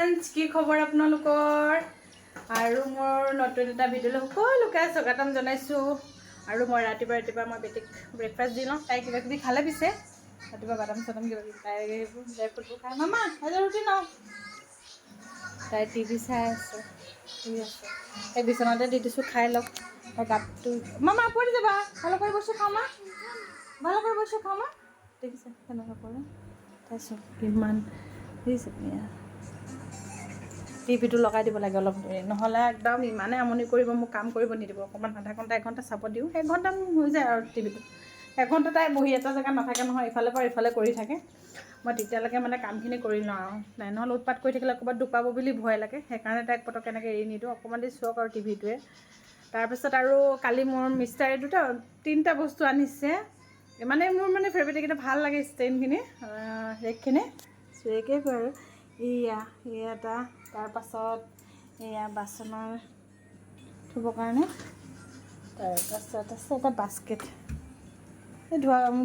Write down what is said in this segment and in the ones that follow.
Friends, কি খবৰ আপোনালোকৰ? আৰু মোৰ নতুন এটা ভিডিঅ'লৈ সকলোকে স্বাগতম জনাইছোঁ। আৰু মই ৰাতিপুৱা মই বেটিক ব্ৰেকফাষ্ট দি লওঁ। তাই কিবা কিবি খালে পিছে ৰাতিপুৱা বাদাম চাদাম কিবা কিবি তাই সেইবোৰ ড্ৰাই ফ্ৰুটবোৰ খাই। মামা হেল্ল' ৰুটি ন তাই টিভি চাই আছে, শুই আছে। সেই বিচনাতে দি দিছোঁ, খাই লওক। তাই গাটো মামা পৰি যাবা, ভালো কৰি বস্তু খাওঁ মা, ভালো কৰি বস্তু খাওঁ মা। দেখিছে কেনেকুৱা কৰে তাই, চব কিমান দেখিছে। টিভিটো লগাই দিব লাগে অলপ দেৰি, নহ'লে একদম ইমানে আমনি কৰিব, মোক কাম কৰিব নিদিব। অকণমান আধা ঘণ্টা এঘণ্টা চাব দিওঁ, 1 ঘণ্টা হৈ যায় আৰু টিভিটো। 1 ঘণ্টা তাই বহি এটা জেগাত নাথাকে নহয়, ইফালৰ পৰা ইফালে কৰি থাকে। মই তেতিয়ালৈকে মানে কামখিনি কৰি লওঁ আৰু নাই নহ'লে উৎপাত কৰি থাকিলে ক'ৰবাত দুপাব বুলি ভয় লাগে। সেইকাৰণে তাইক পটককৈ এনেকৈ এৰি নিদিওঁ, অকণমান দেৰি চাওক আৰু টিভিটোৱে। তাৰপিছত আৰু কালি মোৰ মিষ্টাৰে 3টা বস্তু আনিছে। মানে মোৰ মানে ফেভৰেট, এইকেইটা ভাল লাগে ষ্টেণ্ডখিনি, ৰেকখিনি ৰেকে কয় আৰু এয়া এটা। তাৰপাছত এয়া বাচনৰ থ'বৰ কাৰণে, তাৰপাছত আছে এটা বাস্কেট, এই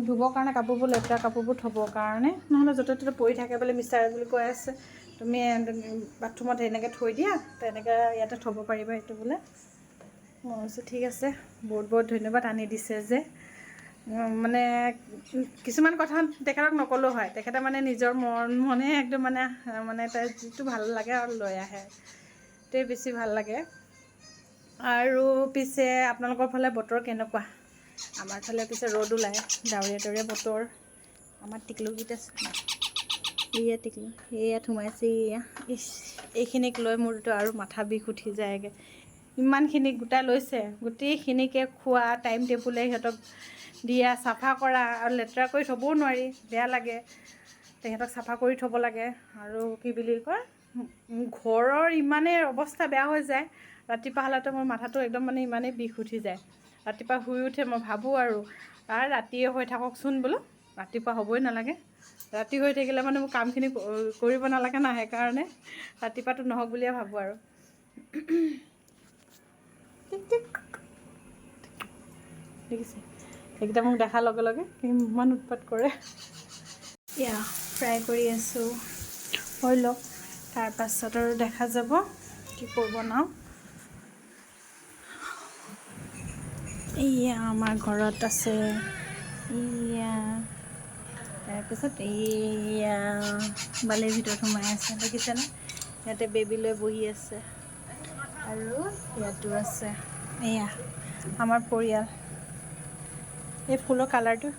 ধুবৰ কাৰণে কাপোৰবোৰ, লেতেৰা কাপোৰবোৰ থ'বৰ কাৰণে, নহ'লে য'তে ত'তে পৰি থাকে বুলি মিষ্টাৰে বুলি কৈ আছে। তুমি বাথৰুমত এনেকৈ থৈ দিয়া, তেনেকৈ ইয়াতে থ'ব পাৰিবা এইটো বোলে। মই কৈছোঁ ঠিক আছে, বহুত বহুত ধন্যবাদ আনি দিছে যে। মানে কিছুমান কথা তেখেতক নক'লেও হয়, তেখেতে মানে নিজৰ মনে একদম মানে তাই যিটো ভাল লাগে আৰু লৈ আহে, সেইটোৱে বেছি ভাল লাগে। আৰু পিছে আপোনালোকৰ ফালে বতৰ কেনেকুৱা? আমাৰ ফালে পিছে ৰ'দ ওলায়, ডাৱৰীয়া ডাৱৰীয়া বতৰ। আমাৰ টিকলুগীত আছে, টিকলু ইয়াত সোমাইছে। এইখিনিক লৈ মোৰতো আৰু মাথা বিষ উঠি যায়গৈ। ইমানখিনি গোটাই লৈছে, গোটেইখিনিকে খোৱা টাইম টেবুলে সিহঁতক দিয়া, চাফা কৰা, আৰু লেতেৰা কৰি থ'বও নোৱাৰি, বেয়া লাগে। তেহেঁতক চাফা কৰি থ'ব লাগে। আৰু কি বুলি কয়, ঘৰৰ ইমানেই অৱস্থা বেয়া হৈ যায়, ৰাতিপুৱা হ'লেতো মোৰ মাথাটো একদম মানে ইমানেই বিষ উঠি যায়। ৰাতিপুৱা শুই উঠে মই ভাবোঁ আৰু ৰাতিয়ে হৈ থাককচোন বোলো, ৰাতিপুৱা হ'বই নালাগে। ৰাতি হৈ থাকিলে মানে মোৰ কামখিনি কৰিব নালাগে না, সেইকাৰণে ৰাতিপুৱাটো নহওক বুলিয়ে ভাবোঁ আৰু। দেখিছে, সেইকেইটা মোক দেখাৰ লগে লগে কিমান উৎপাত কৰে। এয়া ফ্ৰাই কৰি আছোঁ, হৈ লওক, তাৰপাছত আৰু দেখা যাব কি বনাওঁ। এয়া আমাৰ ঘৰত আছে, এয়া তাৰপিছত এয়া বালিৰ ভিতৰত সোমাই আছে, দেখিছেনে? ইয়াতে বেবী লৈ বহি আছে, আৰু ইয়াতো আছে। এয়া আমাৰ পৰিয়াল। এই ফুলৰ কালাৰটো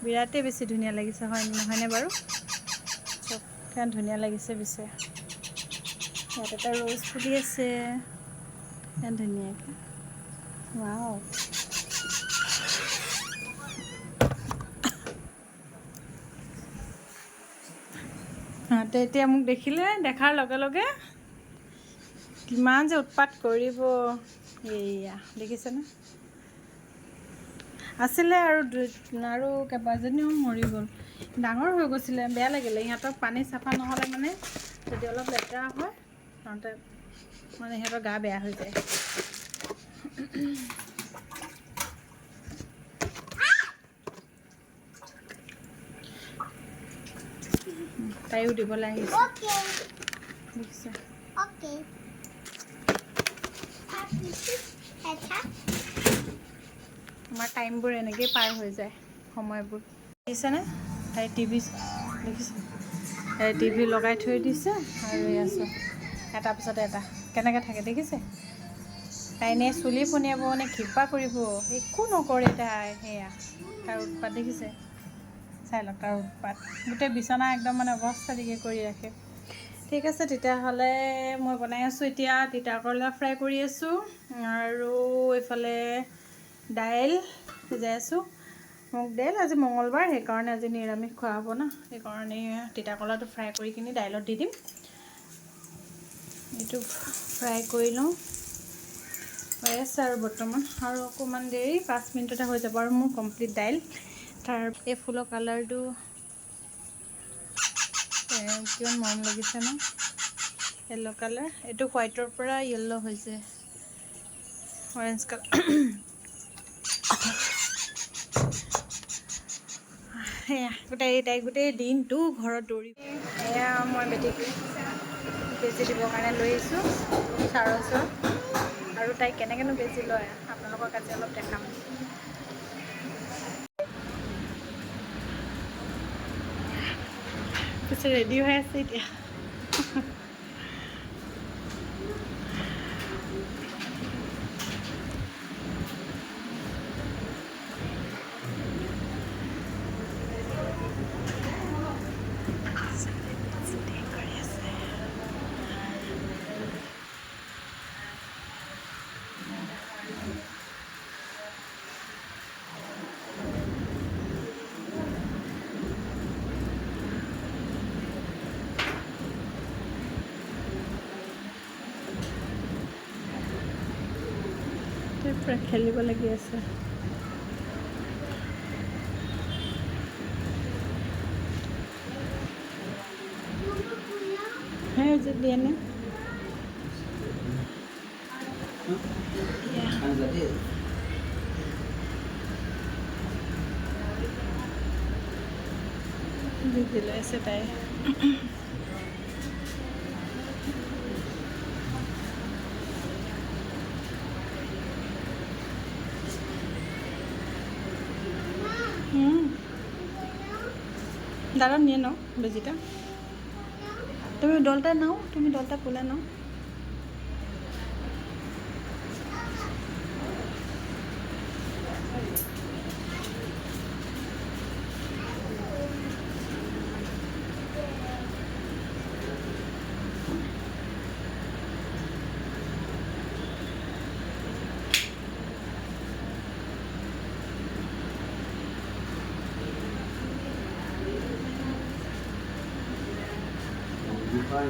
বিৰাটেই বেছি ধুনীয়া লাগিছে, হয় নহয়নে বাৰু? চব কিমান ধুনীয়া লাগিছে পিছে। ইয়াত এটা ৰ'জ ফুলি আছে, ইমান ধুনীয়াকৈ। ৱাও, সিহঁতে এতিয়া মোক দেখিলে, দেখাৰ লগে লগে কিমান যে উৎপাত কৰিব। এয়া দেখিছেনে? আছিলে আৰু কেইবাজনীও মৰি গ'ল। ডাঙৰ হৈ গৈছিলে, বেয়া লাগিলে। ইহঁতক পানী চাফা নহ'লে মানে যদি অলপ লেতেৰা হয়, সিহঁতে মানে সিহঁতৰ গা বেয়া হৈ যায়। তাইও দিবলৈ আহিছে, দেখিছে? আমাৰ টাইমবোৰ এনেকেই পাৰ হৈ যায়, সময়বোৰ। দেখিছেনে? তাই টিভি দেখিছে, তাই টিভি লগাই থৈ দিছে, আৰু এয়া চব এটাৰ পিছত এটা কেনেকৈ থাকে দেখিছে? তাই নে চুলি পনিয়াব নে কিবা কৰিব, একো নকৰে তাই। সেয়া তাৰ উৎপাত দেখিছে? চাই লওক তাৰ উৎপাত, গোটেই বিচনা একদম মানে অৱস্থা দিকে কৰি ৰাখে। ঠিক আছে, তেতিয়াহ'লে মই বনাই আছোঁ এতিয়া তিতা কেৰেলা ফ্ৰাই কৰি আছোঁ, আৰু এইফালে দাইল সিজাই আছোঁ, মোক দাইল। আজি মঙলবাৰ, সেইকাৰণে আজি নিৰামিষ খোৱা হ'ব না, সেইকাৰণে তিতা কেৰেলাটো ফ্ৰাই কৰি কিনি দাইলত দি দিম। এইটো ফ্ৰাই কৰি লওঁ, হৈ আছে আৰু বৰ্তমান, আৰু অকণমান দেৰি 5 মিনিটতে হৈ যাব আৰু মোৰ কমপ্লিট দাইল। এই ফুলৰ কালাৰটো কিমান মৰম লাগিছে ন? য়েল্ল' কালাৰ, এইটো হোৱাইটৰ পৰা য়েল্ল' হৈছে, অৰেঞ্জ কালাৰ। সেয়া তাই গোটেই দিনটো ঘৰত দৌৰি। এয়া মই বেটিক বেজি দিবৰ কাৰণে লৈ আহিছোঁ ছাৰৰ ওচৰত। আৰু তাই কেনেকৈনো বেজি লয় আপোনালোকক আজি অলপ দেখাম। পিছে ৰেডি হৈ আছে এতিয়া। পুৰা খেলিব লাগি আছে। হ্যাঁ যে দিয়ে নে দিলে আছে তাই। দাঁড়ান নিয়ে নাও বেজিটা। তুমি ডলটা নাও, তুমি ডলটা খুলে নাও।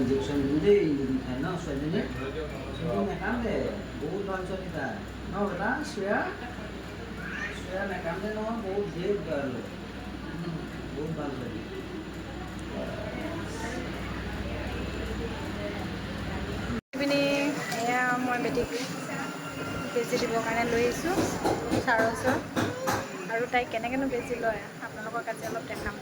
इंजेक्शन दूधे है ना सोने में काम दे बहुत बाल चली था ना बता श्रेया श्रेया में काम दे ना बहुत देर कर लो बहुत बाल चली ইভিনিং এয়া মই বেটিক বেজি দিবৰ কাৰণে লৈ আহিছোঁ ছাৰৰ ওচৰত। আৰু তাই কেনেকৈনো বেজি লয় আপোনালোকক আজি অলপ দেখাম।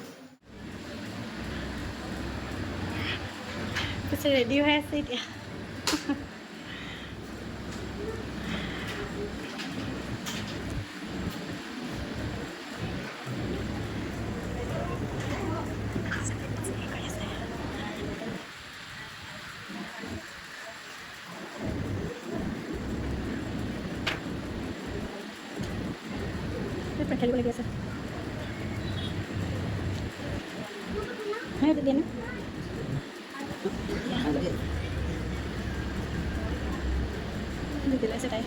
পিছে ৰেডি হৈ আছে এতিয়া। খেলিব লাগি আছে। হ্যাঁ দিয়ে না দিলে আছে তাই।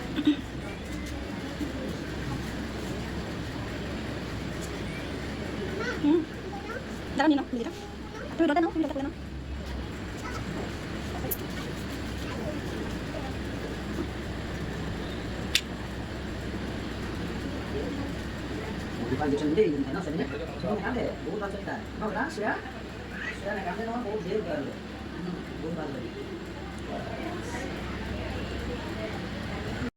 দাঁড়ান নিয়ে নাও বেজিটা। তুমি ডলটা নাও, তুমি ডলটা খুলে নাও। इंजेक्शन दूधे है ना सोने में काम दे बहुत बाल चली था ना बता श्रेया श्रेया में काम दे ना बहुत देर कर लो बहुत बाल चली